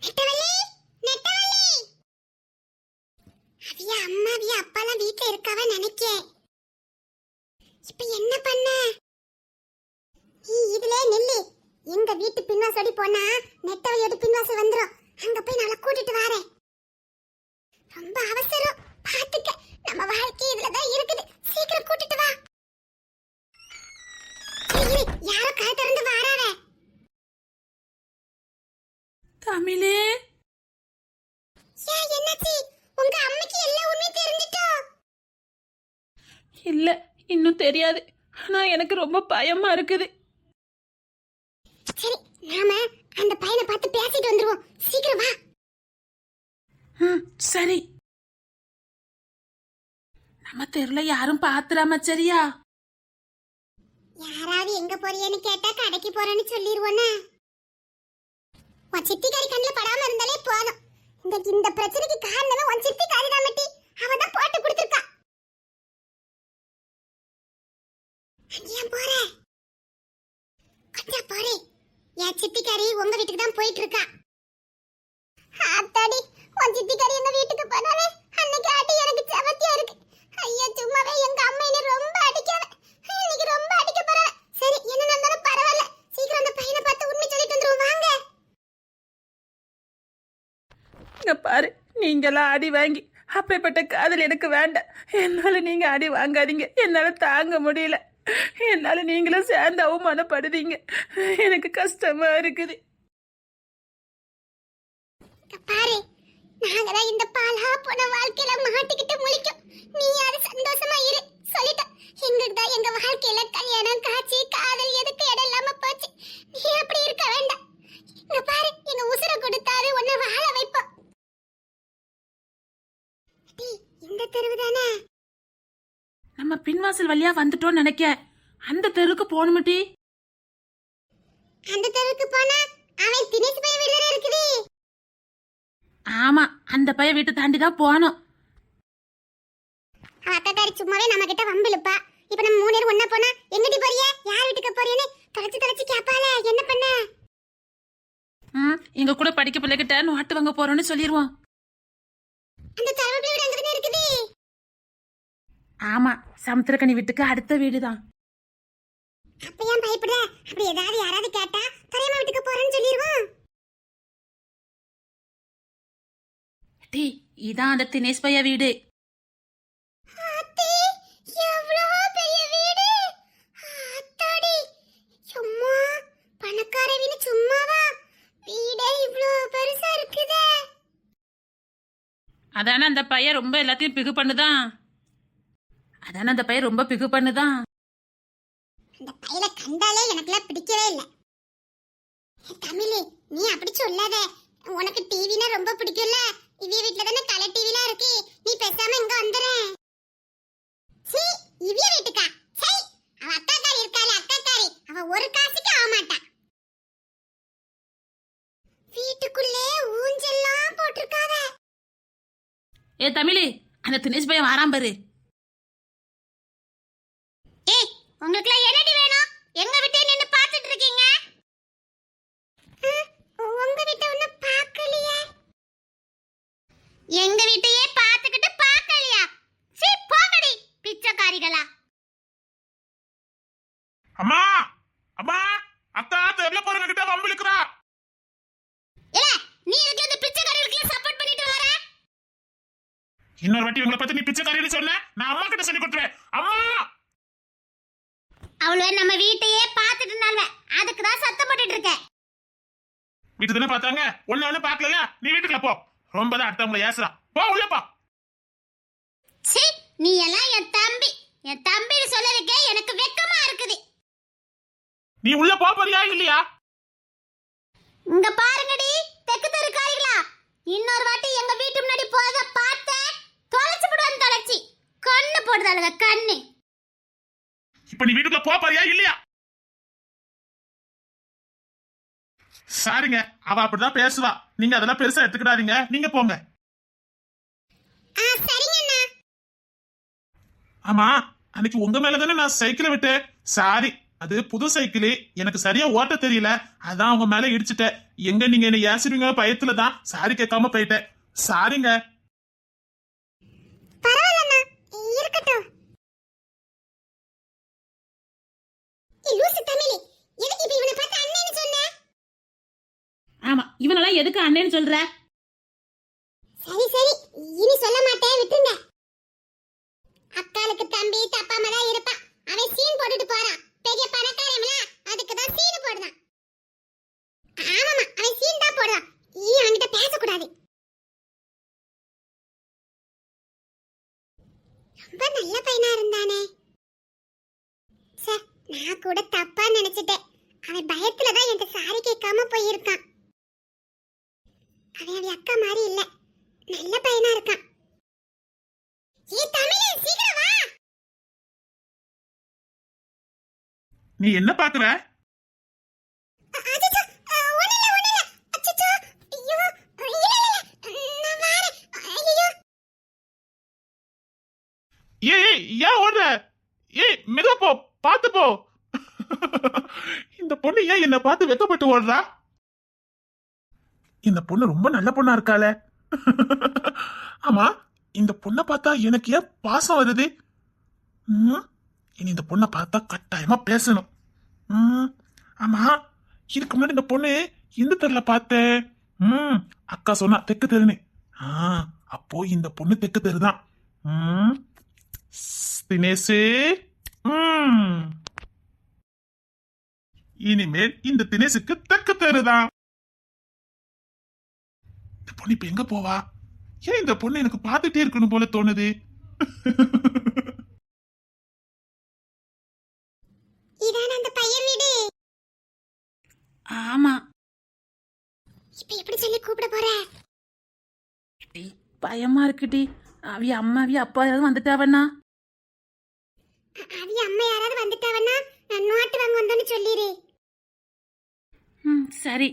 நெட்டவள்ளி, நெட்டவள்ளி. அவிய அம்மா அவிய அப்பாலாம் வீட்ல இருக்காவ நினைக்கேன். இப்ப என்ன பண்ண? நீ இதுல நெல்லு. எங்க வீட்டு பின்வாசடி போனா நெட்டவள்ளியோட பின்வாசல் வந்துரும். அங்க போய் நாளை கூட்டிட்டு வரேன். ரொம்ப அவசரம், பாத்துக்க. நம்ம வாழ்க்கை இதுலதான் இருக்குது. சீக்கிரம் கூட்டிட்டு வா. யாரோ கதை திறந்து வாராவ. தமிழே, என்னாச்சு? உங்க அம்மைக்கு எல்லா உண்மையும் தெரிஞ்சிட்டோ? இல்ல, இன்னும் தெரியாது. ஆனா எனக்கு ரொம்ப பயமா இருக்குது. சரி, நாம அந்த பையனை பார்த்து பேசிட்டு வந்துருவோம். சீக்கிரம் வா. சரி. நம்ம தெருல யாரும் பாத்துறாம, சரியா? யாராவது எங்க போறியன்னு கேட்டா கடைக்கு போறேன்னு சொல்லிடுவோன்னு. உன் சித்திக்காரி கண்ணில் படாம இருந்தாலே போதும். இந்த பிரச்சனைக்கு காரணமே உன் சித்திக்காரி தான் மட்டி. அவ தான் போட்டு கொடுத்துருக்கா. ஏன் போற? கொஞ்சம் போறே. என் சித்திக்காரி உங்க வீட்டுக்கு தான் போயிட்டு இருக்கா. ஆத்தாடி, உன் சித்திக்காரி எங்க வீட்டுக்கு போனாலே அன்னைக்கு ஆட்டி எனக்கு செவத்தியா இருக்கு. ஐயா, சும்மாவே எங்க அம்மா என்ன ரொம்ப அடிக்காத. இன்னைக்கு ரொம்ப அடிக்க போறா. சரி, என்ன நடந்தாலும் பரவாயில்ல. சீக்கிரம் அந்த பையனை பார்த்து உண்மை சொல்லிட்டு வந்துருவோம். வாங்க. இங்க பாரு, நீங்கெல்லாம் அடி வாங்கி அப்பேற்பட்ட காதல் எனக்கு வேண்டாம். என்னால நீங்க அடி வாங்காதீங்க. என்னால தாங்க முடியல. என்னால நீங்களும் சேர்ந்து அவமானப்படுதீங்க. எனக்கு கஷ்டமா இருக்குது. பாரு, நாங்கதான் இந்த பாலா போன வாழ்க்கையில மாட்டிக்கிட்டு முழிக்கும். நீ யாரு சந்தோஷமா இரு. சொல்லிட்டோம், எங்களுக்கு தான் எங்க வாழ்க்கையில கல்யாணம் காட்சி காதல் எதுக்கு இடம் இல்லாம போச்சு. நீ அப்படி இருக்க வேண்டாம். இங்க பாரு, எங்க உசுர கொடுத்தாரு உன்னை வாழ வைப்போம். இந்த தெருவு தானே? நம்ம பின்வாசல் வழியா வந்துட்டோம்னு நினைக்க. அந்த தெருவுக்கு போகணுமட்டி. அந்த தெருவுக்கு போனா அவன் தினேஷ் பையன் வீட்டுல இருக்குது. ஆமா, அந்த பையன் வீட்டை தாண்டி தான் போகணும். அக்காக்காரி சும்மாவே நம்ம கிட்ட வம்பிழுப்பா. இப்ப நம்ம 3 பேர் ஒண்ணா போனா எங்கடி போறிய, யார் வீட்டுக்கு போறியன்னு தொலைச்சு கேப்பால. என்ன பண்ண? எங்க கூட படிக்க பிள்ளைகிட்ட நோட்டு வாங்க போறோம்னு சொல்லிடுவோம். அந்த தரவப்பிள்ளை வீடு அங்கதானே இருக்குது. ஆமா, சமுத்திரக்கனி வீட்டுக்கு அடுத்த வீடுதான். அப்ப ஏன் பயப்படுற? அப்படி ஏதாவது யாராவது கேட்டா தரையம்மா வீட்டுக்கு போறேன்னு சொல்லிடுவோம். டி, இதான் அந்த தினேஷ் பையா வீடு. ஆத்தி, எவ்வளவு பெரிய வீடு. ஆத்தாடி, சும்மா பணக்கார வீடு சும்மாவா? வீடே இவ்வளவு பெருசா இருக்குதே. அதானே அந்த பையன் ரொம்ப எல்லாத்தையும் பிகு பண்ணுதான். அந்த பையல கண்டாலே எனக்குலாம் பிடிக்கவே இல்லை. தமிழே, நீ அப்படி சொல்லாத. உனக்கு டிவினா ரொம்ப பிடிக்கும்ல. இவிய வீட்ல தானே கலர் டிவிலாம் இருக்கு. நீ பேசாம இங்க வந்துரு. சீ, இவிய வீட்டுக்கா? சை, அவ அக்காக்காரி இருக்காளே, அக்காக்காரி. அவ ஒரு காசுக்கு ஆக மாட்டா. வீட்டுக்குள்ளே ஊஞ்செல்லாம் போட்டிருக்காவ. ஏ தமிழி, அந்த தினேஷ் பையன் வாராம் பாரு. ஏய், உங்களுக்குலாம் என்னடி வேணும்? எங்க வீட்டை நின்னு பார்த்துட்டு இருக்கீங்க? உங்க வீட்டை ஒண்ணு பார்க்கலையே. எங்க வீட்டையே பார்த்துக்கிட்டு பார்க்கலையா? சீ, போங்கடி பிச்சைக்காரிகளா. அம்மா, அம்மா, அத்தா தெருல போறவங்க கிட்ட வம்பிழுக்குறா. ஏல, நீ எதுக்கு இந்த பிச்சைக்காரிகளுக்கு சப்போர்ட் பண்ணிட்டு வர? இன்னொரு வாட்டி இவங்களை பத்தி நீ பிச்சைக்காரின்னு சொன்ன, நான் அம்மா கிட்ட சொல்லி கொடுத்துறேன். அம்மா, அவள நம்ம வீட்டையே பார்த்துட்டு இருந்தால, அதுக்கு தான் சத்தம் போட்டுட்டு இருக்கேன். வீட்டு தானே பார்த்தாங்க, ஒண்ணு பார்க்கல. நீ வீட்டுக்குள்ள போ. ரொம்ப தான் அடுத்தவங்களை ஏசுறா. போ, உள்ள போ. சீ, நீ எல்லாம் என் தம்பின்னு சொல்லதுக்கே எனக்கு வெக்கமா இருக்குது. நீ உள்ள போ போறியா இல்லையா? இங்க பாருங்கடி தெக்கு தெரு காரிகளா, இன்னொரு வாட்டி எங்க வீட்டு முன்னாடி போறத பார்த்த தொலைச்சு விடுவான். தொலைச்சி கண்ணு போடுதாளுங்க, கண்ணு. இப்ப நீ வீட்டுக்குள்ள போ போறியா இல்லையா? சாரிங்க, அவ அப்படிதான் பேசுவா. நீங்க அதெல்லாம் பெருசா எடுத்துக்கிடாதீங்க. நீங்க போங்க. ஆமா, அன்னைக்கு உங்க மேலதானே நான் சைக்கிளை விட்டேன். சாரி, அது புது சைக்கிள், எனக்கு சரியா ஓட்ட தெரியல, அதான் அவங்க மேல இடிச்சிட்டேன். எங்க நீங்க என்ன ஏசுறீங்க பயத்துல தான் சாரி கேட்காம போயிட்டேன். சாரிங்க. பரவாயில்லண்ணா, இருக்கட்டும். லூசு தமிழி, எதுக்கு இப்ப இவனை பார்த்து அண்ணேன்னு சொன்ன? ஆமா, இவனெல்லாம் எதுக்கு அண்ணேன்னு சொல்ற? சரி சரி, இனி சொல்ல மாட்டேன், விட்டுருங்க. அக்காளுக்கு தம்பி தப்பாம தான் இருப்பான். அவன் சீன் போட்டுட்டு போறான். பெரிய பணக்காரன்ல, அதுக்கு தான் சீன் போடுறான். ஆமாமா, அவன் சீன் தான் போடுறான். நீ அவன்கிட்ட பேசக்கூடாது. ரொம்ப நல்ல பையனா இருந்தானே. சே, நான் கூட தப்பா நினைச்சிட்டேன். அவன் பயத்துல தான் என்கிட்ட சாரி கேட்காம போயிருக்கான். அவன் அக்கா மாதிரி இல்ல, நல்ல பையனா இருக்கான். ஏ தமிழே, சீக்கிரம் வா. நீ என்ன பாக்குற? அச்சச்சோ, ஒண்ணுல. அச்சச்சோ, ஐயோ, இல்ல, நான் வரேன். ஐயோ. ஏய் ஏன் ஓடுற? ஏய் மெதுவா போ, பாத்து போ. இந்த பொண்ணு ஏன் என்ன பார்த்து வெக்கப்பட்டு ஓடுறா? இந்த பொண்ணு ரொம்ப நல்ல பொண்ணா இருக்காளே. ஆமா, இந்த பொண்ணை பார்த்தா எனக்கு ஏன் பாசம் வருது? இனி இந்த பொண்ணை பார்த்தா கட்டாயமா பேசணும். ஆமா, இதுக்கு முன்னாடி இந்த பொண்ணு இந்த தெருல பார்த்தேன். அக்கா சொன்னா தெற்கு தெருன்னு. அப்போ இந்த பொண்ணு தெற்கு தெருதான். தினேசு, இனிமேல் இந்த தினேசுக்கு தெற்கு தெருதான். இந்த பொண்ணு இப்ப எங்க போவா? ஏன் இந்த பொண்ணு எனக்கு பார்த்துட்டே இருக்கணும் போல தோணுது. இதான அந்த பையன் வீடு. ஆமா. இப்ப எப்படி சொல்லி கூப்பிட போற? பயமா இருக்குடி. அவிய அம்மா அவிய அப்பா யாராவது வந்துட்டாவண்ணா? அவிய அம்மா யாராவது வந்துட்டாவன்னா நான் நோட்டு வாங்க வந்தோன்னு சொல்லிரு. சரி.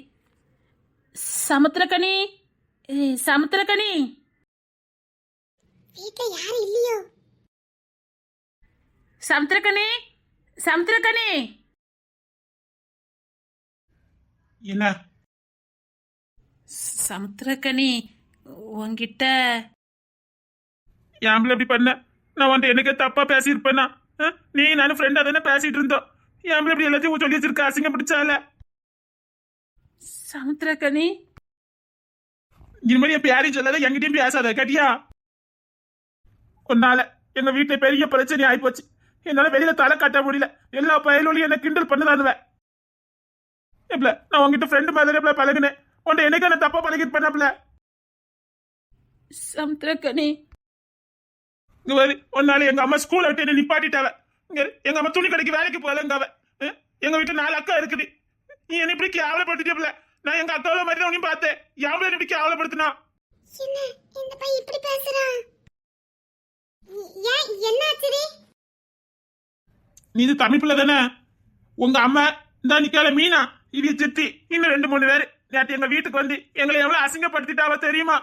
சமுத்திரக்கனி, சமுத்திரக்கனி, வீட்ல யாரும் இல்லையோ? சமுத்திரக்கனி, சமுத்திரக்கனி. என்ன சமுத்திரக்கனி, உன்கிட்ட ஏன் எப்படி பண்ண? நான் வந்து எனக்கு தப்பா பேசியிருப்பேனா? நீ நானும் ஃப்ரெண்டா தானே பேசிட்டு இருந்தோம். ஏன் எப்படி எல்லாத்தையும் சொல்லி வச்சிருக்க? அசிங்க பிடிச்சால. சமுத்திரக்கனி, இனிமேல் எப்ப யாரையும் சொல்லாத, என்கிட்டயும் பேசாத, கேட்டியா? ஒரு நாள எங்க வீட்டுல பெரிய பிரச்சனை ஆயிப்போச்சு. என்னால வெளியில தலை காட்ட முடியல. எல்லா பயலோலையும் என்ன கிண்டல் பண்ணுதானுவேன். எப்பல நான் உங்ககிட்ட ஃப்ரெண்டு மாதிரி பழகினேன். உன்ட எனக்கு என்ன தப்பா பழகிட்டு பண்ணப்பல. சமுத்திரக்கனி, இங்க வரு. ஒரு நாள் எங்க அம்மா ஸ்கூல்ல விட்டு என்ன நிப்பாட்டிட்டாவ. இங்க எங்க அம்மா துணி கடைக்கு வேலைக்கு போகலங்காவ. எங்க வீட்டுல 4 அக்கா இருக்குது. நீ என்ன இப்படி கேவலப்படுத்திட்டே. நான் எங்க அக்காவில மாதிரி தான் உன்னையும் பார்த்தேன். யாவள இப்படி கேவலப்படுத்தினா? என்ன இந்த பையன் இப்படி பேசுறான்? ஏன் என்ன ஆச்சுடி? நீ இது தமிழ் பிள்ளை தானே? உங்க அம்மா இந்த நிக்கால மீனா, இது சித்தி, இன்னும் 2-3 பேரு நேற்று எங்க வீட்டுக்கு வந்து எங்களை எவ்வளவு அசிங்கப்படுத்திட்டாவ தெரியுமா?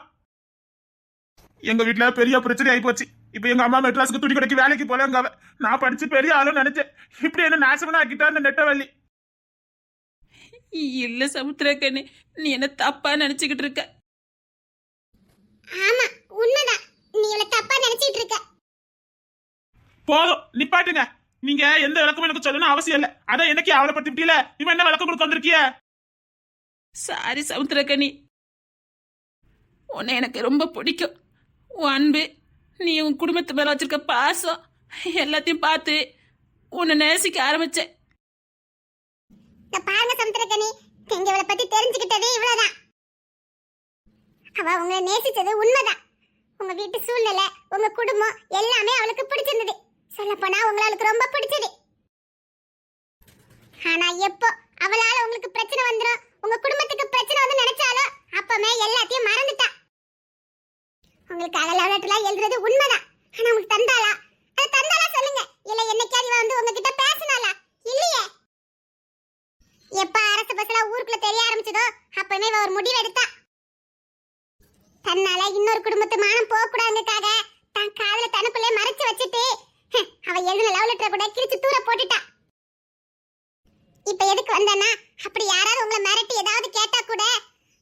எங்க வீட்டுல பெரிய பிரச்சனை ஆகி போச்சு. இப்ப எங்க அம்மா மெட்ராஸுக்கு துணி கடைக்கு வேலைக்கு போலங்காவ. நான் படிச்சு பெரிய ஆளும் நினைச்சேன். இப்படி என்ன நாசமனா ஆக்கிட்டா அந்த நெட்டவள்ளி. இல்ல சமுத்திரக்கனி, நீ என்ன தப்பா நினைச்சுக்கிட்டு இருக்க. ஆமா, உண்மைதான். நீ இவள தப்பா நினைச்சிட்டு இருக்க. போதும், நிப்பாட்டுங்க. நீங்க எந்த விளக்கமும் எனக்கு சொல்லணும் அவசியம் இல்ல. அதான் எனக்கு அவலப்படுத்திட்டீல. இவன் என்ன விளக்கம் கொடுக்க வந்திருக்கிய? சாரி சமுத்திரக்கனி, உன்னை எனக்கு ரொம்ப பிடிக்கும். உன் அன்பு, நீ உன் குடும்பத்து மேல வச்சிருக்க பாசம் எல்லாத்தையும் பார்த்து உன்னை நேசிக்க ஆரம்பிச்சேன். இந்த பாருங்க சமுத்திரக்கனி, நீங்க இவளை பத்தி தெரிஞ்சுக்கிட்டதே இவ்வளவுதான். அவ உங்களை நேசிச்சது உண்மைதான். உங்க வீட்டு சூழ்நிலை, உங்க குடும்பம் எல்லாமே அவளுக்கு பிடிச்சிருந்தது. சொல்ல போனா உங்களுக்கு ரொம்ப பிடிச்சது. ஆனா எப்போ அவளால உங்களுக்கு பிரச்சனை வந்துரும், உங்க குடும்பத்துக்கு பிரச்சனை வந்து நினைச்சாலோ அப்பமே எல்லாத்தையும் மறந்துட்டா. உங்களுக்கு லெட்டர்லாம் எழுதுறது உண்மைதான். ஆனா உங்களுக்கு தந்தாளா? அது தந்தாளா சொல்லுங்க. இல்ல என்னைக்காவது இவ வந்து உங்ககிட்ட பேசினாளா? இல்லையே. எப்ப அரசு பஸ்ல ஊருக்குள்ள தெரிய ஆரம்பிச்சதோ அப்பவே இவ ஒரு முடிவு எடுத்தா. தன்னால இன்னொரு குடும்பத்து மானம் போக கூடாதுக்காக தான் காதல தனக்குள்ளே மறைச்சு வச்சுட்டு அவ எழுதின லவ் லெட்டரை கூட கிழிச்சு தூர போட்டுட்டா. இப்ப எதுக்கு வந்தேன்னா அப்படி யாராவது உங்களை மிரட்டி ஏதாவது கேட்டா கூட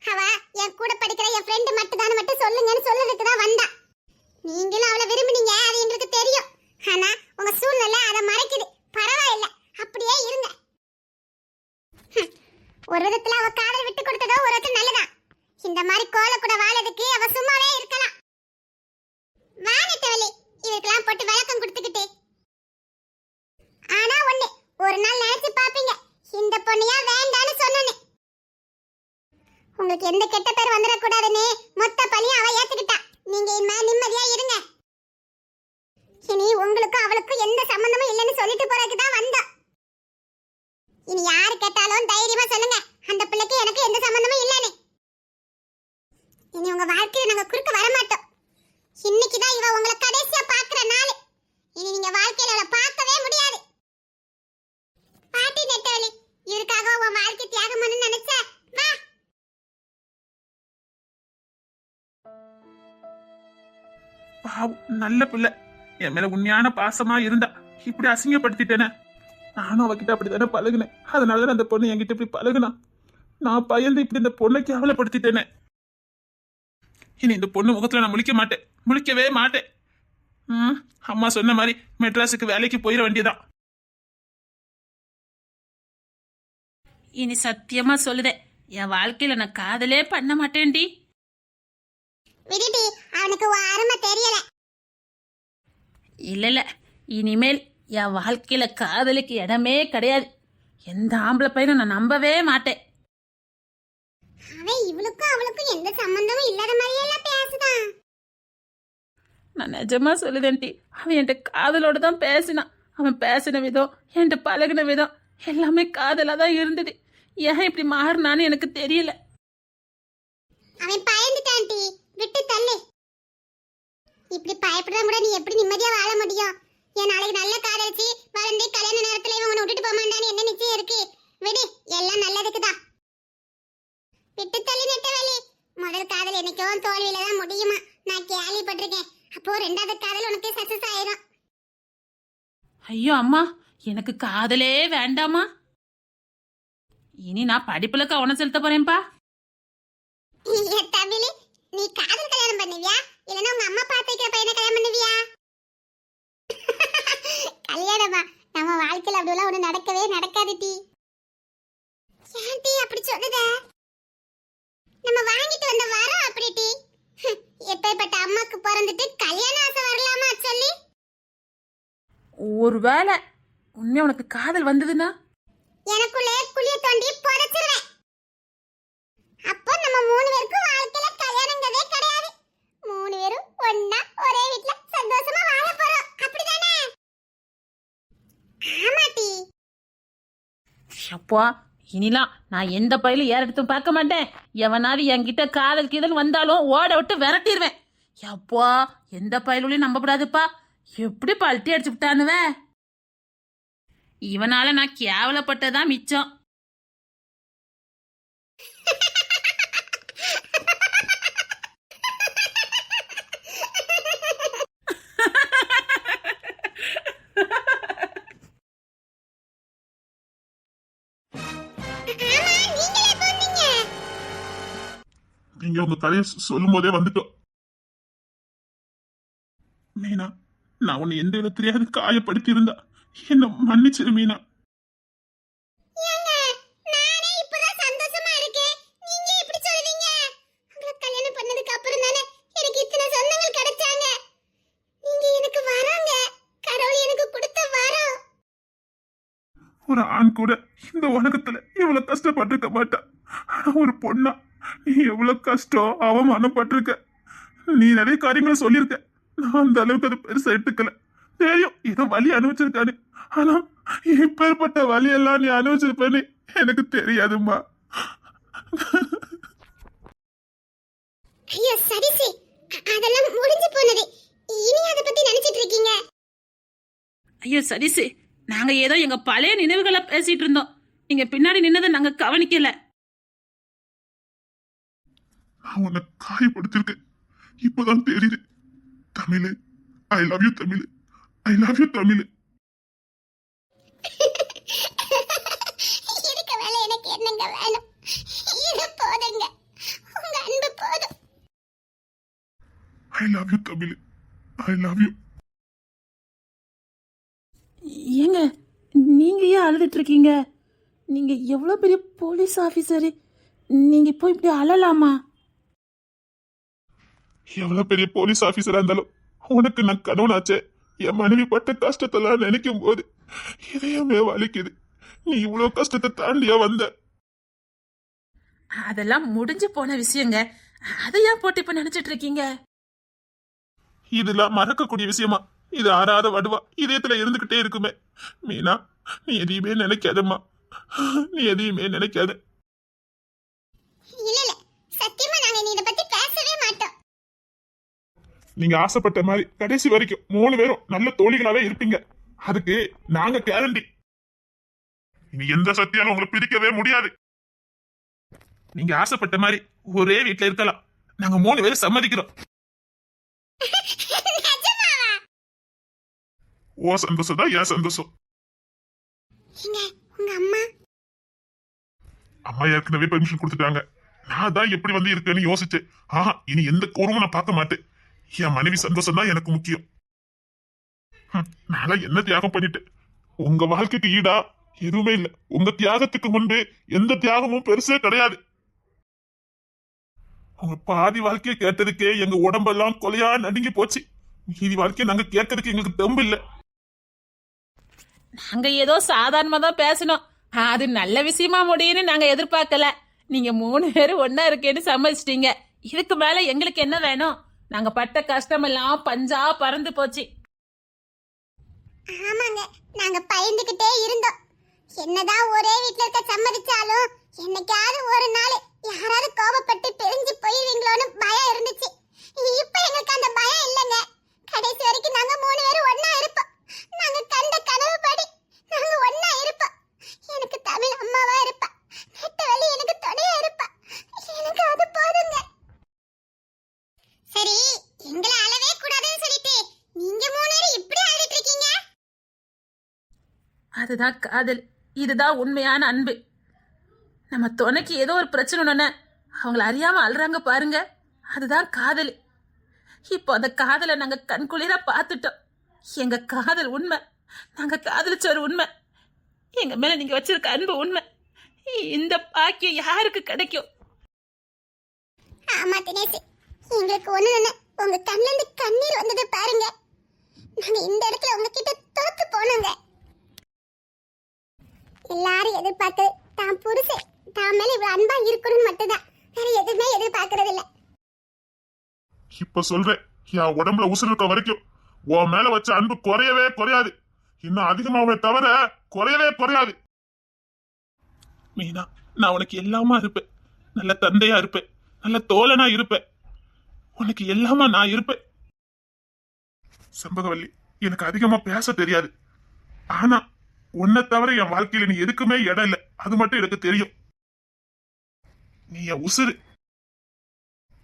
அவ என் கூட படிக்கிற என் ஃப்ரெண்ட் மட்டும் சொல்லுங்கன்னு சொல்றதுக்கு தான் வந்தா. நீங்களும் அவளை விரும்புனீங்க, அது எங்களுக்கு தெரியும். ஆனா உங்க சூழ்நிலை அதை மறைக்குது. பரவாயில்ல, அப்படியே இருங்க. ஒரு விதத்துல அவ காதல் விட்டு கொடுத்ததோ ஒரு விதத்துல நல்லதான். இந்த மாதிரி கோல கூட வாழறதுக்கு அவ சும்மாவே இருக்கலாம். வானத்தவளி இதுக்கெல்லாம் போட்டு விளக்கம் கொடுத்துக்கிட்டு. ஆனா ஒண்ணு, ஒரு நாள் நினைச்சு பாப்பீங்க, இந்த பொண்ணையா வேண்டான்னு சொன்னேன்னு. உங்களுக்கு எந்த கெட்ட பேர் வந்துடக்கூடாதுன்னு மொத்த பழியும் அவ ஏத்துக்கிட்டா. நீங்க இனிமே நிம்மதியா இருங்க. இனி உங்களுக்கும் அவளுக்கும் எந்த சம்பந்தமும் இல்லைன்னு சொல்லிட்டு போறதுக்கு தான் வந்தா. இனி யாரு கேட்டாலும் தைரியமா சொல்லுங்க, அந்த பிள்ளைக்கு எனக்கு எந்த சம்பந்தமும் இல்லைன்னு. இனி உங்க வாழ்க்கையில நாங்க குறுக்க வரமாட்டோம். இன்னைக்குதான் இவ உங்களை கடைசியா பாக்குற நாள். இனி நீங்க வாழ்க்கையில அவளை பார்க்கவே முடியாது. பாட்டி நெட்டவலி, இதுக்காக உன் வாழ்க்கை தியாகம் பண்ண நினைச்ச வா. பாவம், நல்ல பிள்ளை. என் மேல உண்மையான பாசமா இருந்தா. இப்படி அசிங்கப்படுத்திட்டேனே. நானும் அவகிட்ட அப்படித்தானே பழகுனேன். அதனாலதான் அந்த பொண்ணு என்கிட்ட இப்படி பழகுனா. நான் பயந்து இப்படி இந்த பொண்ணை கேவலப்படுத்திட்டேனே. இனி இந்த பொண்ணு முகத்துல நான் முழிக்கவே மாட்டேன். அம்மா சொன்ன மாதிரி மெட்ராஸுக்கு வேலைக்கு போயிட வேண்டியதான். இனி சத்தியமா சொல்லுதேன், என் வாழ்க்கையில நான் காதலே பண்ண மாட்டேன்டி. விடுடி, அவனுக்கு உன் அருமை தெரியல. இல்ல இனிமேல் என் வாழ்க்கையில காதலுக்கு இடமே கிடையாது. எந்த ஆம்பளை பையனும் நான் நம்பவே மாட்டேன். அவன் இவளுக்கும் அவளுக்கும் எந்த சம்பந்தமும் இல்லாத மாதிரியே எல்லாம் பேசுதான். நான் நிஜமா சொல்லுதேன்டி, அவன் என்கிட்ட காதலோட தான் பேசினான். அவன் பேசின விதம், என்கிட்ட பழகின விதம் எல்லாமே காதலா தான் இருந்தது. ஏன் இப்படி மாறினான்னு எனக்கு தெரியல. அவன் பயந்துட்டான்டி, விட்டு தள்ளு. இப்படி பயப்படுற கூட நீ எப்படி நிம்மதியா வாழ முடியும்? என் நாளைக்கு நல்ல காதலிச்சு வளர்ந்து கல்யாண நேரத்துல இவன் உன்னை விட்டுட்டு போமாண்டான்னு என்ன நிச்சயம் இருக்கு? விடு, எல்லாம் நல்லதுக்குதான். விட்டு தள்ளி நெட்டவலி. முதல் காதல் என்னைக்கும் தோல்வியில தான் முடியுமா? நான் கேள்விப்பட்டிருக்கேன். அப்போ ரெண்டாவது காதல் உனக்கு சக்சஸ் ஆயிரும். ஐயோ அம்மா, எனக்கு காதலே வேண்டாமா. இனி நான் படிப்புல கவனம் செலுத்த போறேன்பா. தமிழ், நீ காதல் கல்யாணம் பண்ணுவியா இல்லனா உங்க அம்மா பார்த்து வைக்கிற பையனை கல்யாணம் பண்ணுவியா? கல்யாணமா? நம்ம வாழ்க்கையில அப்படிலாம் ஒண்ணு நடக்கவே நடக்காது டி. ஏன் டி அப்படி சொல்லுத? நம்ம வாங்கிட்டு வந்த வரம் அப்படி டி. எப்பேற்பட்ட அம்மாக்கு பிறந்துட்டு கல்யாண ஆசை வரலாமா சொல்லி? ஒருவேளை உண்மையா உனக்கு காதல் வந்ததுன்னா எனக்குள்ளே குளிய தோண்டி புதைச்சிருவேன். அப்போ நம்ம மூணு பேருக்கும் வாழ்க்கையில கல்யாணங்கவே கிடையாது. மூணு பேரும் ஒண்ணா ஒரே வீட்ல சந்தோஷமா வாழ போறோம். அப்படிதானே? ஆமாட்டி. அப்பா, இனிலாம் நான் எந்த பயிலும் ஏறெடுத்தும் பார்க்க மாட்டேன். எவனாவது என்கிட்ட காதல் கீதல் வந்தாலும் ஓட விட்டு விரட்டிடுவேன். அப்பா, எந்த பயிலுலையும் நம்பப்படாதுப்பா. எப்படி பல்ட்டி அடிச்சு விட்டானுவேன். இவனால நான் கேவலப்பட்டதான் மிச்சம். நீங்க உங்க கதையை சொல்லும் போதே வந்துட்டோம். மீனா, நான் உன்னை எந்த விதத்திலேயாவது காயப்படுத்தி இருந்தா என்ன மன்னிச்சிரு மீனா. ஒரு ஆண் கூட இந்த உலகத்துல இவ்வளவு கஷ்டப்பட்டிருக்க மாட்டான். ஆனா ஒரு பொண்ணா நீ எவ்வளவு கஷ்டம் அவமானப்பட்டிருக்க. நீ நிறைய காரியங்களை சொல்லியிருக்க. நான் அந்த அளவுக்கு அது பெருசா எடுத்துக்கல. தெரியும் ஏதோ வலி அனுபவிச்சிருக்கானு. ஆனா இப்பேற்பட்ட வலி எல்லாம் நீ அனுபவிச்சிருப்பேன்னு எனக்கு தெரியாதுமா. ஐயோ சரிசி, அதெல்லாம் முடிஞ்சு போனது. இனி அத பத்தி நினைச்சிட்டு இருக்கீங்க? ஐயோ சரிசு, நாங்க ஏதோ எங்க பழைய நினைவுகளை பேசிட்டு இருந்தோம். நீங்க பின்னாடி நின்னதை நாங்க கவனிக்கல. நான் உன்னை காயப்படுத்திருக்கேன். இப்பதான் தெரியுது. Tamil, I love you Tamil, I love you Tamil. I love you Tamil, I love you. ஏங்க நீங்க ஏன் அழுதுட்டு இருக்கீங்க? நீங்க எவ்வளோ பெரிய போலீஸ் ஆஃபீஸரு, நீங்க இப்போ இப்படி அழலாமா? எவ்வளவு பெரிய போலீஸ் ஆபீசரா இருந்தாலும் உனக்கு நான் கணவனாச்சே. என் மனைவி பட்ட கஷ்டத்தெல்லாம் நினைக்கும் போது இதயமே வலிக்குது. நீ இவ்வளவு கஷ்டத்தை தாண்டியா வந்த? அதெல்லாம் முடிஞ்சு போன விஷயங்க. அதை ஏன் போட்டு இப்ப நினைச்சிட்டு இருக்கீங்க? இதெல்லாம் மறக்கக்கூடிய விஷயமா? இது ஆறாத வடுவா இதயத்துல இருந்துகிட்டே இருக்குமே. மீனா, நீ எதையுமே நினைக்காதம்மா, நீ எதையுமே நினைக்காத. இல்ல இல்ல, சத்தியமா நாங்க இனி இத பத்தி பேசவே மாட்டோம். நீங்க ஆசைப்பட்ட மாதிரி கடைசி வரைக்கும் 3 பேரும் நல்ல தோழிகளாவே இருப்பீங்க. அதுக்கு நாங்க கேரண்டி. இனி எந்த சத்தியாலும் உங்களை பிரிக்கவே முடியாது. நீங்க ஆசைப்பட்ட மாதிரி ஒரே வீட்டுல இருக்கலாம். நாங்க 3 பேரும் சம்மதிக்கிறோம். நிஜமாவா? ஓ சந்தோஷம் தான் என் சந்தோஷம். ஏங்க, உங்க அம்மா? அம்மா ஏற்கனவே பெர்மிஷன் கொடுத்துட்டாங்க. நான் தான் எப்படி வந்து இருக்கேன்னு யோசிச்சேன். ஆஹா, இனி எந்த கோரமும் நான் பார்க்க மாட்டேன். என் மனைவி சந்தோஷம் தான் எனக்கு முக்கியம். நான் என்ன தியாகம் பண்ணிட்டேன். உங்க வாழ்க்கைக்கு ஈடா எதுவுமே இல்லை. உங்க தியாகத்துக்கு முன்பு எந்த தியாகமும் பெருசே கிடையாது. உங்க பாதி வாழ்க்கையை கேட்டதுக்கே எங்க உடம்பெல்லாம் கொலையா நடுங்கி போச்சு. மீதி வாழ்க்கையை நாங்க கேட்கறதுக்கு எங்களுக்கு தெம்பு இல்லை. நாங்க ஏதோ சாதாரணமா தான் பேசணும். அது நல்ல விஷயமா முடியும்னு நாங்க எதிர்பார்க்கல. நீங்க 3 பேரும் ஒன்னா இருக்கேன்னு சம்மதிச்சிட்டீங்க. இதுக்கு மேல எங்களுக்கு என்ன வேணும்? நாங்க பட்ட கஷ்டம் எல்லாம் பஞ்சா பறந்து போச்சு. ஆமாங்க, நாங்க பயந்துகிட்டே இருந்தோம். என்னதான் ஒரே வீட்ல இருக்க சம்மதிச்சாலும் என்னைக்காவது ஒரு நாள் யாராவது கோபப்பட்டு பிரிஞ்சு போயிருவீங்களோன்னு பயம் இருந்துச்சு. இப்ப எங்களுக்கு அந்த பயம் இல்லைங்க. கடைசி வரைக்கும் நாங்க 3 பேரும் ஒண்ணா இருப்போம். நாங்க கண்ட கனவு படி நாங்க ஒண்ணா இருப்போம். எனக்கு தமிழ் அம்மாவா இருப்பா, நெட்டவள்ளி எனக்கு துணையா இருப்பா. எனக்கு அது போதுங்க. சரி, எங்களை அழவே கூடாதுன்னு சொல்லிட்டு நீங்க 3 பேரும் இப்படி அழுதுட்டு இருக்கீங்க. அதுதான் காதல். இதுதான் உண்மையான அன்பு. நம்ம துணைக்கு ஏதோ ஒரு பிரச்சனை அவங்கள அறியாம அழுறாங்க பாருங்க, அதுதான் காதல். இப்போ அந்த காதலை நாங்க கண்குளிரா பார்த்துட்டோம். எங்க காதல் உண்மை, நாங்க காதலிச்ச ஒரு உண்மை, எங்க மேல நீங்க வச்சிருக்க அன்பு உண்மை. இந்த பாக்கியம் யாருக்கு கிடைக்கும்? ஆமா தினேஷ், எங்களுக்கு ஒண்ணு உங்க கண்ணுல இருந்து கண்ணீர் வந்தது பாருங்க. நாங்க இந்த இடத்துல உங்ககிட்ட தோத்து போனோங்க. எல்லாரும் எதிர்பார்த்து தான் புருஷன் தான் மேல இவ்வளவு அன்பா இருக்கணும்னு மட்டும்தான், வேற எதுவுமே எதிர்பார்க்கறது இல்ல. இப்ப சொல்றேன், என் உடம்புல உசுறு இருக்க வரைக்கும் உன் மேல வச்ச அன்பு குறையவே குறையாது. இன்னும் அதிகமாவே தவிர குறையவே குறையாது. மீனா, நான் உனக்கு எல்லாமா இருப்பேன். நல்ல தந்தையா இருப்பேன், நல்ல தோழனா இருப்பேன். உனக்கு எல்லாமா நான் இருப்பேன். செம்பகவல்லி, எனக்கு அதிகமா பேச தெரியாது. ஆனா உன்னை தவிர என் வாழ்க்கையில நீ எதுக்குமே இடம் இல்லை. அது மட்டும் எனக்கு தெரியும். நீ என் உசுறு.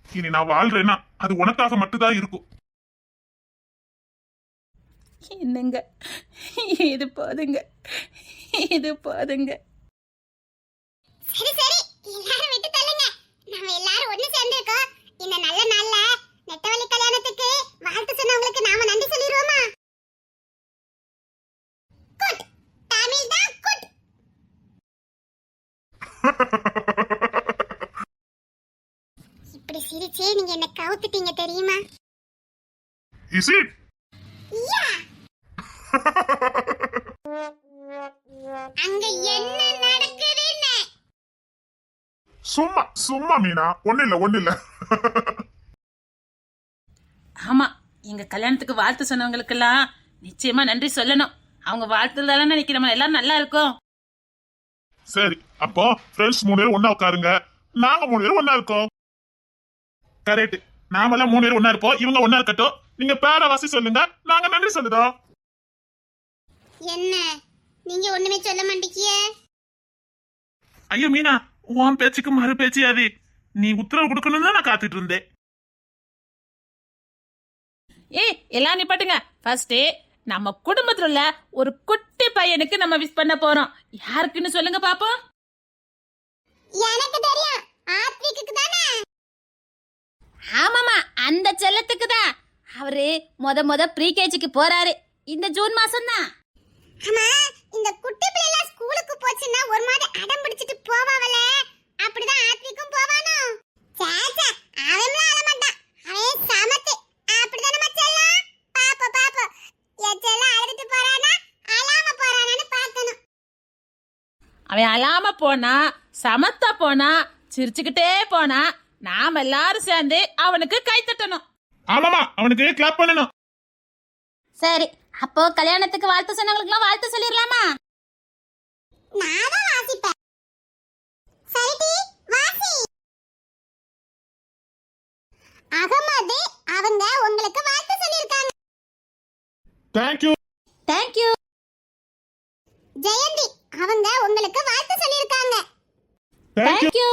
இனி நான் வாழ்றேன்னா அது உனக்காக மட்டும்தான் இருக்கும். என்னங்க, இது போதுங்க, இது போதுங்க. சரி சரி, எல்லாரும் விட்டு தள்ளுங்க. நாம எல்லாரும் ஒண்ணு சேர்ந்திருக்கோம். இந்த நல்ல நாள்ல நெட்டவள்ளி கல்யாணத்துக்கு வாழ்த்து சொன்னவங்களுக்கு நாம நன்றி சொல்லிடுவோமா? குட், தமிழ் தான் குட். இப்படி சிரிச்சே நீங்க என்ன கவுத்துட்டீங்க தெரியுமா? Is it? அங்க என்ன நடக்குதுன்னு சும்மா சும்மா மீனா, ஒண்ணு இல்ல. ஆமா, எங்க கல்யாணத்துக்கு வாழ்த்து சொன்னவங்களுக்கெல்லாம் நிச்சயமா நன்றி சொல்லணும். அவங்க வாழ்த்துதானே நினைக்கிறோம் நம்ம எல்லாரும் நல்லா இருக்கோம். சரி, அப்போ ஃப்ரெண்ட்ஸ் 3 பேரும் ஒண்ணா உட்காருங்க. நாங்க 3 பேரும் ஒண்ணா இருக்கோம். கரெக்ட், நாமெல்லாம் 3 பேரும் ஒண்ணா இருப்போம். இவங்க ஒண்ணா இருக்கட்டும். நீங்க பேரவாசி சொல்லுங்க, நாங்க நன்றி சொல்லுதோம். என்ன நீங்க ஒண்ணுமே சொல்ல மாட்டீங்க? ஐயோ மீனா, உன் பேச்சுக்கு மறு பேச்சு அது. நீ உத்தரவு கொடுக்கணும்னு தான் நான் காத்துட்டு இருந்தேன். எல்லாம் நிப்பாட்டுங்க. ஃபர்ஸ்ட் நம்ம குடும்பத்துல உள்ள ஒரு குட்டி பையனுக்கு நம்ம விஷ் பண்ண போறோம். யாருக்குன்னு சொல்லுங்க பாப்போம். எனக்கு தெரியும், ஆத்விக்கு தானே. ஆமாமா, அந்த செல்லத்துக்கு தான். அவரு முத ப்ரீகேஜிக்கு போறாரு இந்த ஜூன் மாசம் தான். ஆமா, இந்த குட்டி பிள்ளைல ஸ்கூலுக்கு போச்சுன்னா ஒரு மாதிரி அடம் பிடிச்சிட்டு போவாவல, அப்படிதான் ஆத்விக்கும் போவானோ? சேச்சே, அவன்லாம் அழ மாட்டான். அவன் சமத்து. அப்படிதானே மச்செல்லாம்? பாப்பா எச்செல்லாம் அழுதுட்டு போறானா அழாம போறானான்னு பார்க்கணும். அவன் அழாம போனா, சமத்தா போனா, சிரிச்சுக்கிட்டே போனா, நாம எல்லாரும் சேர்ந்து அவனுக்கு கை தட்டணும். ஆமாமா, அவனுக்கு கிளாப் பண்ணணும். சரி, அப்போ கல்யாணத்துக்கு வாழ்த்து சொன்னவங்களுக்குலாம் வாழ்த்து சொல்லிடலாமா? நான் தான் வாசிப்பேன். சரிடி, வாசி. அகமது அவங்க உங்களுக்கு வாழ்த்து சொல்லிருக்காங்க. தேங்க்யூ. தேங்க்யூ. ஜெயந்தி அவங்க உங்களுக்கு வாழ்த்து சொல்லிருக்காங்க. தேங்க்யூ.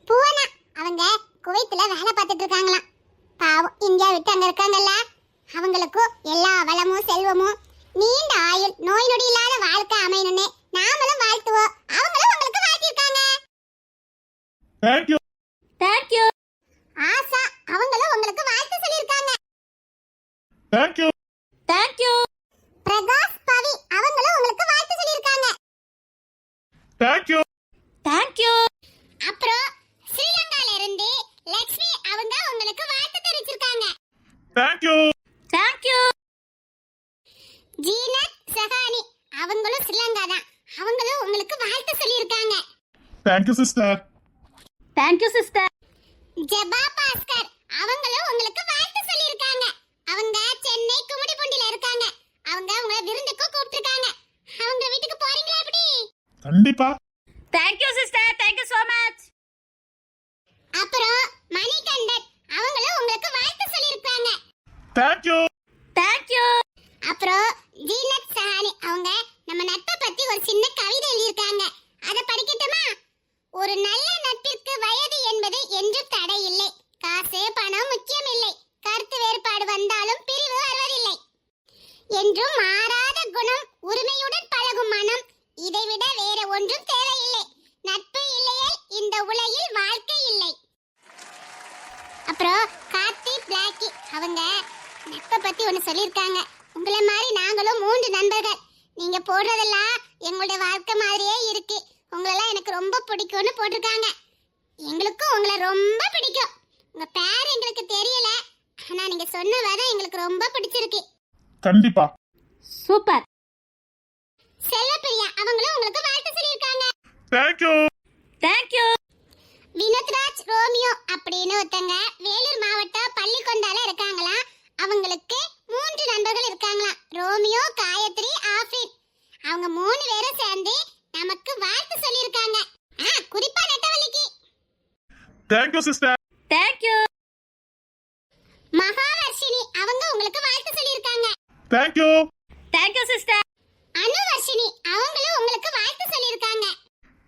பூவனா அவங்க குவைத்துல வேலை பார்த்துட்டு இருக்காங்களாம். பாவம், இந்தியா விட்டு அங்க இருக்காங்கல்ல, அவங்களுக்கும் எல்லா வளமும் செல்வமும் நீண்ட ஆயுள் நோய் நொடி இல்லாத வாழ்க்கை அமையணும்னு நாமளும் வாழ்த்துவோம். அவங்களும் உங்களுக்கு வாழ்த்திருக்காங்க. தேங்க்யூ. தேங்க்யூ. ஆசா அவங்களும் உங்களுக்கு வாழ்த்து சொல்லிருக்காங்க. தேங்க்யூ. தேங்க்யூ. பிரகாஷ் பவி அவங்களும் உங்களுக்கு வாழ்த்து சொல்லிருக்காங்க. தேங்க்யூ. தேங்க்யூ. அப்புறம் ஸ்ரீலங்கால இருந்து லட்சுமி அவங்க உங்களுக்கு வாழ்த்து தெரிவிச்சிருக்காங்க. தேங்க்யூ. தேங்க்யூ. ஜீனத் சஹானி அவங்களும் ஸ்ரீலங்கா தான். அவங்களும் உங்களுக்கு வாழ்த்து சொல்லிருக்காங்க. Thank you sister. Thank you sister. Jaba Bhaskar அவங்களும் உங்களுக்கு வாழ்த்து சொல்லிருக்காங்க. அவங்க சென்னை கும்மிடிப்பூண்டில இருக்காங்க. அவங்க உங்களை விருந்துக்கு கூப்பிட்டுருக்காங்க. அவங்க வீட்டுக்கு போறீங்களா எப்படி? கண்டிப்பா. Thank you sister. Thank you so much. அப்புறம் மணிகண்டன் அவங்களும் உங்களுக்கு வாழ்த்து சொல்லிருக்காங்க. தேங்க்யூ. தேங்க்யூ. அப்புறம் ஜீனத் சஹானி அவங்க நம்ம நட்பை பத்தி ஒரு சின்ன கவிதை எழுதியிருக்காங்க. அத படிக்கட்டுமா? ஒரு நல்ல நட்பிற்கு வயது என்பது என்றும் தடை இல்லை. காசு பணம் முக்கியம் இல்லை. கருத்து வேறுபாடு வந்தாலும் பிரிவு வருவதில்லை. என்றும் மாறாத குணம், உரிமையுடன் பழகும் மனம், இதைவிட வேற ஒன்றும் தேவையில்லை. நட்பு இல்லையே இந்த உலகில் வாழ்க்கை இல்லை. அப்புறம் கார்த்தி பிளாக்கி அவங்க நட்பை பத்தி ஒன்னு சொல்லிருக்காங்க. உங்களை மாதிரி நாங்களும் 3 நண்பர்கள். நீங்க போடுறதெல்லாம் எங்களுடைய வாழ்க்கை மாதிரியே இருக்கு. உங்களெல்லாம் எனக்கு ரொம்ப பிடிக்கும்னு போட்டிருக்காங்க. எங்களுக்கும் உங்களை ரொம்ப பிடிக்கும். உங்க பேர் எங்களுக்கு தெரியல, ஆனா நீங்க சொன்ன வரை எங்களுக்கு ரொம்ப பிடிச்சிருக்கு. கண்டிப்பா. சூப்பர். செல்லப்பிரியா அவங்களும் உங்களுக்கு வாழ்த்து சொல்லியிருக்காங்க. தேங்க்யூ. தேங்க்யூ. வினோத்ராஜ் ரோமியோ அப்படின்னு ஒருத்தங்க வேலூர் மாவட்டம் பள்ளிக்கொண்டால இருக்காங்களா. அவங்களுக்கு 3 நண்பர்கள் இருக்காங்களாம். ரோமியோ, காயத்ரி, ஆஃபின். அவங்க 3 பேரும் சேர்ந்து நமக்கு வாழ்த்து சொல்லியிருக்காங்க. குறிப்பா நெட்டவள்ளிக்கு. Thank you sister. தேங்க்யூ. மகாவர்ஷினி அவங்க உங்களுக்கு வாழ்த்து சொல்லியிருக்காங்க. தேங்க்யூ. Thank you sister. அனுவர்ஷினி அவங்களும் உங்களுக்கு வாழ்த்து சொல்லியிருக்காங்க.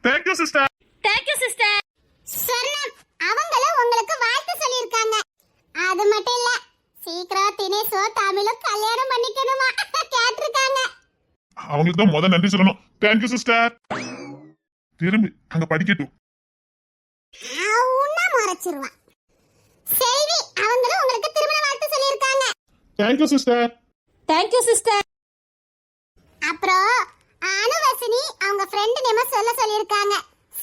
Thank you sister. Thank you sister. Swarnam அவங்களும் உங்களுக்கு வாழ்த்து சொல்லியிருக்காங்க. அது மட்டும் இல்ல, சீக்கிரம் தினேஷோ தமிழும் கல்யாணம் பண்ணிக்கணுமா கேட்டிருக்காங்க. அவங்களுக்கு தான் முத நன்றி சொல்லணும். Thank you sister. திரும்பி அங்க படிக்கட்டும். உன்ன மறைச்சிருவான். செல்வி அவங்களும் உங்களுக்கு திருமண வாழ்த்து சொல்லியிருக்காங்க. Thank you sister. Thank you sister. அப்புறம் அனுவர்ஷினி அவங்க ஃப்ரெண்ட் நேம சொல்லியிருக்காங்க.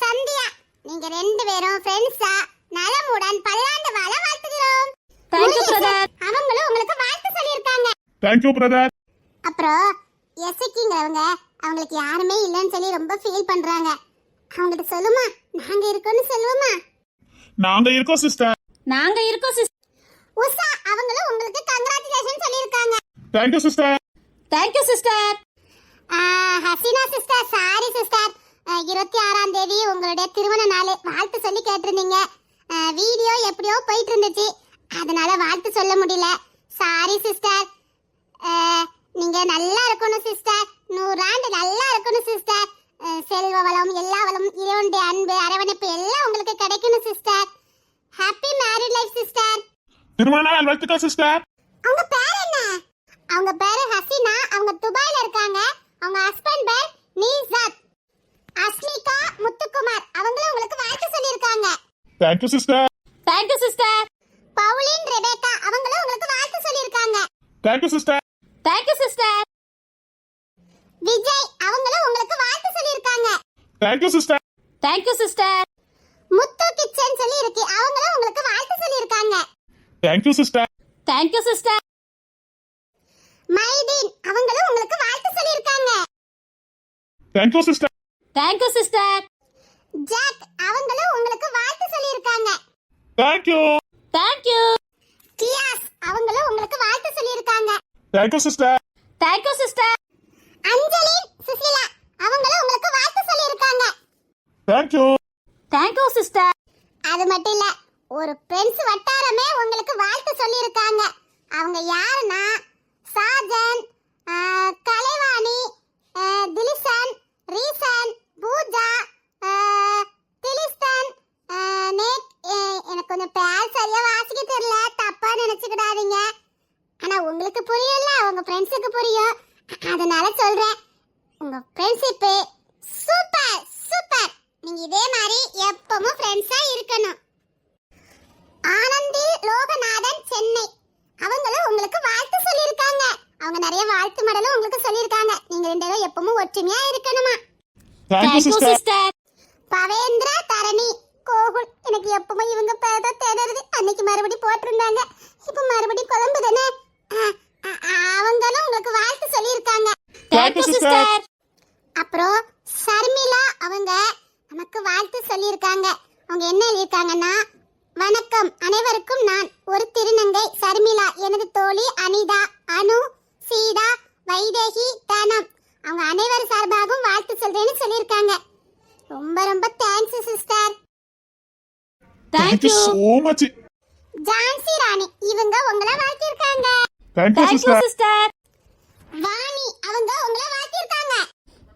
சந்தியா நீங்க 2 பேரும் ஃப்ரெண்ட்ஸா நலமுடன் பல்லாண்டு வாழ வாழ்த்துகிறோம். Thank you brother. அவங்களும் உங்களுக்கு வாழ்த்து சொல்லியிருக்காங்க. Thank you brother. அப்புறம் எசக்கிங்கிறவங்க அவங்களுக்கு யாருமே இல்லைன்னு சொல்லி ரொம்ப ஃபீல் பண்றாங்க. அவங்ககிட்ட சொல்லுமா, நாங்க இருக்கோம்னு சொல்லுவோமா? நாங்க இருக்கோம் சிஸ்டர். நாங்க இருக்கோம் சிஸ்டர். உஷா அவங்களும் உங்களுக்கு கங்க்ராச்சுலேஷன் சொல்லியிருக்காங்க. Thank you sister. Thank you sister. Hasina sister, sorry sister, 26ஆம் தேதி உங்களுடைய திருமண நாள் வாழ்த்து சொல்லி கேட்டிருந்தீங்க. வீடியோ எப்படியோ போயிட்டு இருந்துச்சு, அதனால வாழ்த்து சொல்ல முடியல. Sorry sister. நீங்க நல்லா இருக்கணும் சிஸ்டர். 100 ஆண்டு நல்லா இருக்கணும் சிஸ்டர். செல்வ வளம், எல்லா வளமும், இறைவனுடைய அன்பு, அரவணைப்பு எல்லாம் உங்களுக்கு கிடைக்கணும் sister. Happy married life sister. திருமண நாள் வாழ்த்துக்கள் சிஸ்டர். அவங்க பேர் என்ன? அவங்க பேரு ஹசீனா. அவங்க துபாயில இருக்காங்க. அவங்க ஹஸ்பண்ட் பேர் நீசாத். அஸ்மிகா முத்துக்குமார் அவங்களும் உங்களுக்கு வாழ்த்து சொல்லியிருக்காங்க. Thank you sister. Thank you sister. Pauline Rebecca அவங்களும் உங்களுக்கு வாழ்த்து சொல்லியிருக்காங்க. Thank you sister. Thank you sister. Vijay அவங்களும் உங்களுக்கு வாழ்த்து சொல்லியிருக்காங்க. Thank you sister. Thank you sister. Muthu kitchen சொல்லி இருக்கு, அவங்களும் உங்களுக்கு வாழ்த்து சொல்லியிருக்காங்க. Thank you sister. Thank you sister. Mydeen அவங்களும் உங்களுக்கு வாழ்த்து சொல்லியிருக்காங்க. Thank you sister. Thank you sister. Jack அவங்களும் உங்களுக்கு வாழ்த்து சொல்லியிருக்காங்க. தேங்க்யூ. தேங்க்யூ. கியாஸ் அவங்களும் உங்களுக்கு வாழ்த்து சொல்லியிருக்காங்க. Thank you sister. Thank you sister. Anjali Susila அவங்களும் உங்களுக்கு வாழ்த்து சொல்லியிருக்காங்க. தேங்க்யூ. Thank you sister. அது மட்டும் இல்ல, ஒரு ஃப்ரெண்ட்ஸ் வட்டாரமே உங்களுக்கு வாழ்த்து சொல்லியிருக்காங்க. அவங்க யாருன்னா சாஜன், கலைவாணி, திலிசன், ரீசன், பூஜா, திலிஸ்டன், எனக்கு கொஞ்சம் பேர் சரியா வாசிக்க தெரியல, தப்பா நினைச்சுக்கிடாதீங்க. ஆனா உங்களுக்கு புரியல, உங்க ஃப்ரெண்ட்ஸுக்கு புரியும், அதனால சொல்றேன். உங்க ஃப்ரெண்ட்ஷிப் சூப்பர் சூப்பர். நீங்க இதே மாதிரி எப்பவும் ஃப்ரெண்ட்ஸா இருக்கணும். ஆனந்தி லோகநாதன் சென்னை அவங்களும் உங்களுக்கு வாழ்த்து சொல்லியிருக்காங்க. அவங்க நிறைய வாழ்த்து மடலும் உங்களுக்கு சொல்லியிருக்காங்க. நீங்க ரெண்டு பேரும் எப்பவும் ஒற்றுமையா இருக்கணுமா. Thank you sister. பவேந்திரா தரணி கோகுல், எனக்கு எப்பவும் இவங்க பேர் தான் தேடுறது. அன்னைக்கு மறுபடியும் போட்டிருந்தாங்க, இப்ப மறுபடியும் குழம்பு தானே. அவங்களும் உங்களுக்கு வாழ்த்து சொல்லியிருக்காங்க. Thank you sister. அப்புறம் சர்மிளா அவங்க நமக்கு வாழ்த்து சொல்லியிருக்காங்க. அவங்க என்ன எழுதியிருக்காங்கன்னா, வணக்கம் அனைவருக்கும், நான் ஒரு திருநங்கை சர்மிளா, எனது தோழி அனிதா, அனு, சீதா, வைதேகி, தனம், அவங்க அனைவர் சார்பாகவும் வாழ்த்து சொல்றேன்னு சொல்லியிருக்காங்க. ரொம்ப ரொம்ப thanks sister. Thank you thank you. so much. Jhansi Rani இவங்க உங்களை வாழ்த்திருக்காங்க. Thank you thank you sister. Sister. Vani அவங்க உங்களை வாழ்த்திருக்காங்க.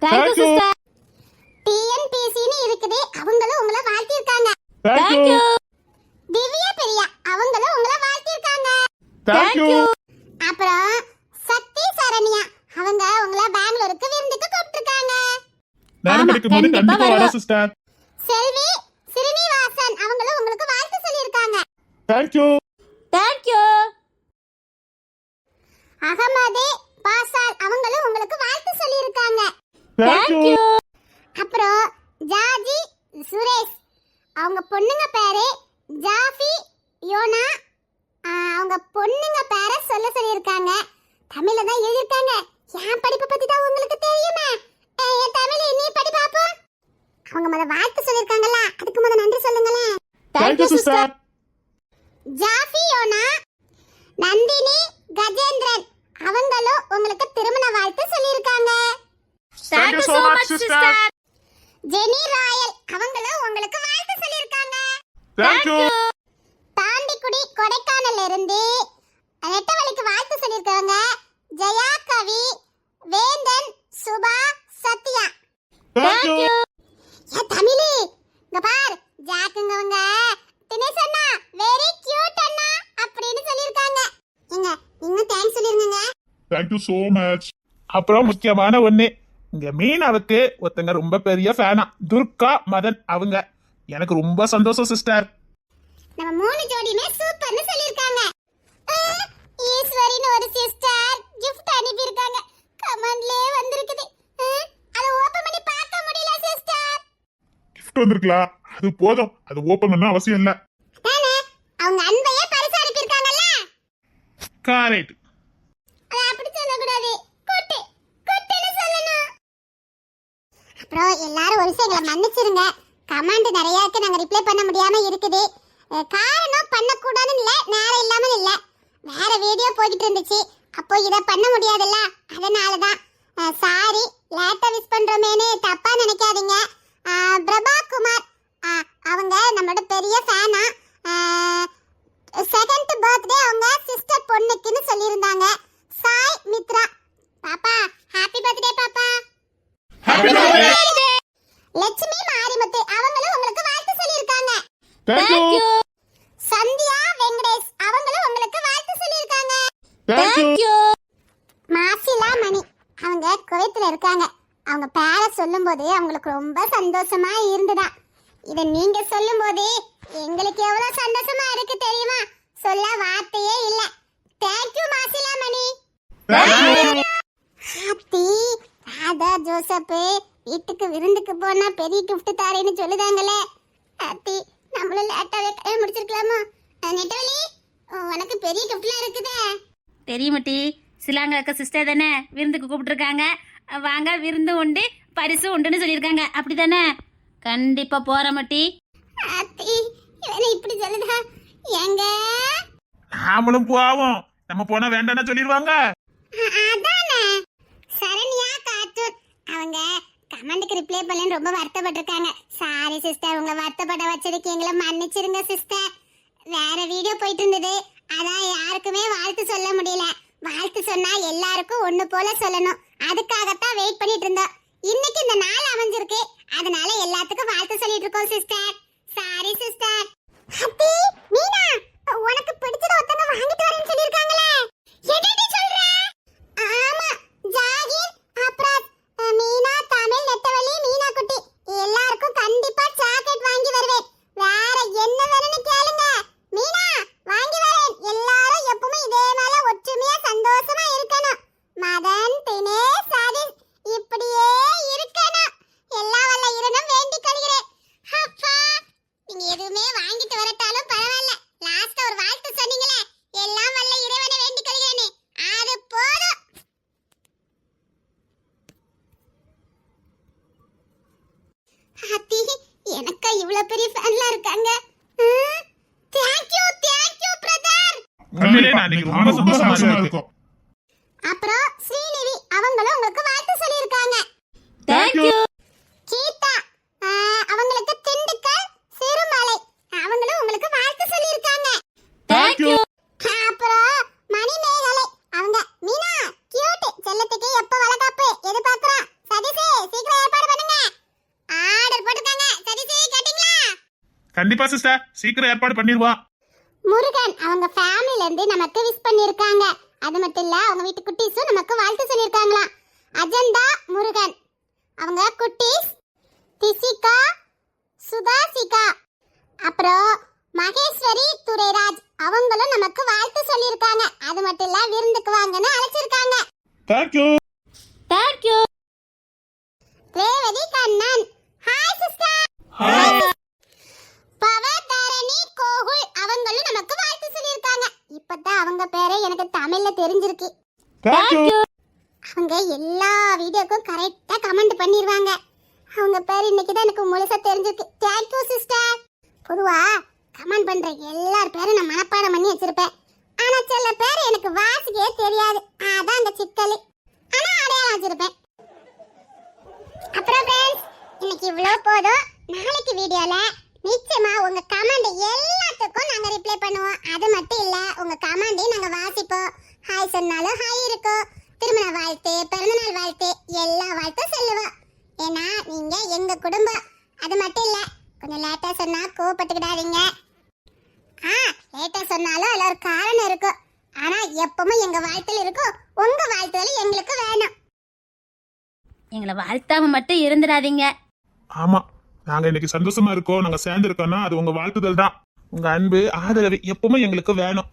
Thank you Thank you. சிஸ்டர். டிஎன்பிசின்னு இருக்குது, அவங்களும் உங்களை வாழ்த்திருக்காங்க. தேங்க்யூ. தேங்க்யூ. திவ்யா பிரியா அவங்களும் உங்களை வாழ்த்திருக்காங்க. தேங்க்யூ. அப்புறம் சக்தி சரண்யா அவங்க உங்களை பெங்களூருக்கு விருந்துக்கு கூப்பிட்டுருக்காங்க. நேரம் ஆமா, கிடைக்கும் போது கண்டிப்பா கண்டிப்பா வருவேன். வரேன் சிஸ்டர். செல்வி ஸ்ரீனிவாசன் அவங்களும் உங்களுக்கு வாழ்த்து சொல்லியிருக்காங்க. தேங்க்யூ. தேங்க்யூ. அகமது பாசால் அவங்களும் உங்களுக்கு வாழ்த்து சொல்லியிருக்காங்க. தேங்க்யூ. தேங்க்யூ. அப்புறம் ஜாஜி சுரேஷ் அவங்க பொண்ணுங்க பேரு ஜாஃபி யோனா, அவங்க பொண்ணுங்க பேரை சொல்லியிருக்காங்க. தமிழ்ல தான் எழுதியிருக்காங்க. என் படிப்பை பத்தி தான் உங்களுக்கு தெரியுமே. என் தமிழ் நீ படி பாப்போம். அவங்க முத வாழ்த்து சொல்லியிருக்காங்கல்ல, அதுக்கு முத நன்றி சொல்லுங்களேன். Thank you sister. ஜாஃபி யோனா, நந்தினி கஜேந்திரன் அவங்களும் உங்களுக்கு திருமண வாழ்த்து சொல்லியிருக்காங்க. Thank you so much sister. Jenny Royal அவங்களும் உங்களுக்கு வாழ்த்து சொல்லியிருக்காங்க. தேங்க்யூ. தாண்டிக்குடி கொடைக்கானல்ல இருந்து நெட்டவழிக்கு வாழ்த்து சொல்லியிருக்காங்க. ஜெயா கவி, வேந்தன், சுபா, சத்யா. தேங்க்யூ. ஏ தமிழி இங்க பார், ஜாக்குங்கவங்க தினேஷ் அண்ணா வெரி கியூட் அண்ணா அப்படின்னு சொல்லியிருக்காங்க. ஏங்க நீங்க தேங்க்ஸ் சொல்லிருங்க. Thank you so much. அப்புறம் முக்கியமான ஒண்ணு, இங்க மீனாவுக்கு ஒருத்தங்க ரொம்ப பெரிய ஃபேனா, துர்கா மதன் அவங்க. எனக்கு ரொம்ப சந்தோஷம் சிஸ்டர். நம்ம மூணு ஜோடியுமே சூப்பர்னு சொல்லிருக்காங்க. ஈஸ்வரின்னு ஒரு சிஸ்டர் gift அனுப்பி இருக்காங்க. கமெண்ட்லயே வந்திருக்குது. அத ஓபன் பண்ணி பார்க்க முடியல சிஸ்டர். கிஃப்ட் வந்திருக்கலாம், அது போதும், அது ஓபன் பண்ண அவசியம் இல்ல. தானே அவங்க அன்பையே பரிசு அனுப்பி இருக்காங்கல்ல. கரெக்ட். அத அப்படி சொல்ல கூடாது, குட்டு குட்டுன்னு சொல்லணும். அப்புறம் எல்லாரும் ஒரு விஷயம் எங்களை மன்னிச்சிருங்க. கமெண்ட் நிறைய இருக்கு, நாங்க ரிப்ளை பண்ண முடியாம இருக்குது. காரணம் பண்ணக்கூடாதுன்னு இல்ல, நேரம் இல்லாமல் இல்ல, வேற வீடியோ போய்கிட்டு இருந்துச்சு. அப்போ இதை பண்ண முடியாதுல்ல, அதனாலதான். சாரி, லேட்டா விஷ் பண்றோமேனு தப்பா நினைக்காதீங்க. பிரபா குமார் அவங்க நம்மளோட பெரிய ஃபேனா. செகண்ட் பர்த்டே அவங்க சிஸ்டர் பொண்ணுக்குன்னு சொல்லியிருந்தாங்க. சாய் மித்ரா பாப்பா, ஹாப்பி பர்த்டே பாப்பா. Happy birthday. லட்சுமி மாரிமுத்து அவங்களும் உங்களுக்கு வாழ்த்து சொல்லியிருக்காங்க. தேங்க்யூ. சந்தியா வெங்கடேஷ் அவங்களும் உங்களுக்கு வாழ்த்து சொல்லியிருக்காங்க. தேங்க்யூ. மாசிலா மணி அவங்க குவைத்துல இருக்காங்க. அவங்க பேரை சொல்லும்போது அவங்களுக்கு ரொம்ப சந்தோஷமா இருந்ததா. இத நீங்க சொல்லும்போது எங்களுக்கு எவ்வளவு சந்தோஷமா இருக்கு தெரியுமா? சொல்ல வார்த்தையே இல்ல. தேங்க்யூ மாசிலா மணி. போனா பெரிய gift தாரேன்னு சொல்லுதாங்களே. அத்தி நம்மளும் லேட்டாவே கல்யாணம் முடிச்சிருக்கலாமா? நெட்டவலி, உனக்கு பெரிய கிஃப்ட்லாம் இருக்குதே. தெரியுமட்டி, சிலாங்க அக்கா சிஸ்டர் தானே விருந்துக்கு கூப்பிட்டுருக்காங்க. வாங்க விருந்து உண்டு பரிசு உண்டுன்னு சொல்லியிருக்காங்க. அப்படிதானே? கண்டிப்பா போற மட்டி. அத்தி இவனை இப்படி சொல்லுதா? எங்க நாமளும் போவோம். நம்ம போனா வேண்டாம்னு சொல்லிடுவாங்க. அதானே சரண்யா கார்ட்டூன் அவங்க கமெண்ட்க்கு ரிப்ளை பண்ணலன்னு ரொம்ப வருத்தப்பட்டிருக்காங்க. சாரி சிஸ்டர், உங்க வருத்தப்பட வச்சதுக்கு எங்களை மன்னிச்சிருங்க சிஸ்டர். வேற வீடியோ போயிட்டு இருந்தது, அதான் யாருக்குமே வாழ்த்து சொல்ல முடியல. வாழ்த்து சொன்னா எல்லாருக்கும் ஒண்ணு போல சொல்லணும், அதுக்காகத்தான் வெயிட் பண்ணிட்டு இருந்தோம். இன்னைக்கு இந்த நாள் அமைஞ்சிருக்கு, அதனால எல்லாத்துக்கும் வாழ்த்து சொல்லிட்டு இருக்கோம் சிஸ்டர். Sorry sister. ஹத்தி மீனா, உனக்கு பிடிச்சத ஒருத்தங்க வாங்கிட்டு வரேன்னு சொல்லிருக்காங்களே, என்னடி சொல்ற? ஆமா, ஜாகிர் அப்புறம் மீனா, தமிழ், நெட்டவலி, மீனா குட்டி எல்லாருக்கும் கண்டிப்பா சாக்லேட் வாங்கி வருவேன். வேற என்ன வேணும்னு கேளுங்க, மீனா வாங்கி வரேன். எல்லாரும் எப்பவுமே இதே மேல ஒற்றுமையா சந்தோஷமா இருக்கணும். மதன், தினேஷ், சாதிஸ் இப்படியே இருக்கணும். எல்லா வல்ல இறைவனும் வேண்டிக் கொள்கிறேன். அப்பா, நீங்க எதுவுமே வாங்கிட்டு வரட்டாலும் பரவாயில்ல, லாஸ்ட் ஒரு வாழ்த்து சொன்னீங்களே, எல்லாம் வல்ல இறைவனை வேண்டிக் கொள்கிறேனே, அது போதும். அத்தி, எனக்கா இவ்வளவு பெரிய ஃபேன்லாம் இருக்காங்க. Thank you brother. உண்மையிலே நான் இன்னைக்கு ரொம்ப சந்தோஷமா இருக்கோம். அப்புறம் ஸ்ரீநிதி அவங்களும் உங்களுக்கு வாழ்த்து சொல்லியிருக்காங்க. தேங்க்யூ. கீதா அவங்களுக்கு திண்டுக்கல் சிறுமலை அவங்களும் உங்களுக்கு வாழ்த்து சொல்லியிருக்காங்க. தேங்க்யூ. அப்புறம் மணிமேகலை அவங்க மீனா கியூட் செல்லத்துக்கு எப்ப வளகாப்பு எதிர்பார்க்கறோம். சதீஷ் சீக்கிரம் ஏற்பாடு பண்ணுங்க. ஆர்டர் போட்டுருக்காங்க. சதீஷ் கேட்டிங்களா? கண்டிப்பா சிஸ்டர், சீக்கிரம் ஏற்பாடு பண்ணிடுவோம். முருகன் அவங்க ஃபேமிலில இருந்து நமக்கு விஷ் பண்ணிருக்காங்க. அது மட்டும் இல்ல, அவங்க வீட்டு குட்டீஸும் நமக்கு வாழ்த்து சொல்லிருக்காங்களாம். அஜந்தா முருகன் அவங்க குட்டீஸ் திசிகா, சுதாசிகா, அப்புறம் மகேஸ்வரி துரைராஜ் அவங்களும் நமக்கு வாழ்த்து சொல்லிருக்காங்க. அது மட்டும் இல்ல, விருந்துக்கு வாங்கன்னு அழைச்சிருக்காங்க. Thank you. Thank you. Revathi Kannan hi sister. Hi. Bavatharani Gokul அவங்களும் நமக்கு வாழ்த்து சொல்லிருக்காங்க. இப்பதான் அவங்க பேரே எனக்கு தமிழ்ல தெரிஞ்சிருக்கு. தேங்க்யூ. அவங்க எல்லா வீடியோக்கும் கரெக்டா கமெண்ட் பண்ணிடுவாங்க. அவங்க பேர் இன்னைக்கு தான் எனக்கு முழுசா தெரிஞ்சிருக்கு. Thank you sister. பொதுவா கமெண்ட் பண்ற எல்லார் பேரும் நான் மனப்பாடம் பண்ணி வச்சிருப்பேன். ஆனா சில பேர் எனக்கு வாசிக்கவே தெரியாது, அதான் அந்த சிக்கல். ஆனா அடையாளம் வச்சிருப்பேன். அப்புறம் ஃப்ரெண்ட்ஸ், இன்னைக்கு இவ்வளவு போதும். நாளைக்கு வீடியோல நிச்சயமா உங்க கமெண்ட் எல்லாத்துக்கும் நாங்க ரிப்ளை பண்ணுவோம். அது மட்டும் இல்ல, உங்க கமெண்டையும் நாங்க வாசிப்போம். ஹாய் சொன்னாலும் ஹாய் இருக்கும், திருமண வாழ்த்து, பிறந்தநாள் வாழ்த்து, எல்லா வாழ்த்தும் சொல்லுவோம். ஏன்னா நீங்க எங்க குடும்பம். அது மட்டும் இல்ல, கொஞ்சம் லேட்டா சொன்னா கோவப்பட்டுக்கிடாதீங்க. லேட்டா சொன்னாலும் அதுல ஒரு காரணம் இருக்கும். ஆனா எப்பவும் எங்க வாழ்த்துல இருக்கும், உங்க வாழ்த்துகள் எங்களுக்கு வேணும். எங்களை வாழ்த்தாம மட்டும் இருந்துடாதீங்க. ஆமா, நாங்க இன்னைக்கு சந்தோஷமா இருக்கோம், நாங்க சேர்ந்து இருக்கோம்னா அது உங்க வாழ்த்துதல் தான். உங்க அன்பு ஆதரவு எப்பவுமே எங்களுக்கு வேணும்.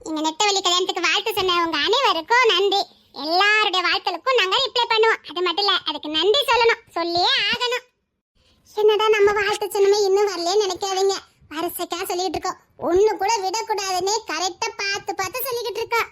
எங்க நெட்டவழி கல்யாணத்துக்கு வாழ்த்து சொன்ன உங்க அனைவருக்கும் நன்றி. எல்லாருடைய வாழ்த்துகளுக்கும் நாங்க ரிப்ளை பண்ணுவோம். அது மட்டும் இல்ல, அதுக்கு நன்றி சொல்லணும், சொல்லியே ஆகணும். என்னடா நம்ம வாழ்த்து சொன்னமே இன்னும் வரலன்னு நினைக்காதீங்க. வரிசைக்கா சொல்லிட்டு இருக்கோம், ஒண்ணு கூட விடக்கூடாதுன்னு கரெக்டா பார்த்து பார்த்து சொல்லிக்கிட்டு இருக்கோம்.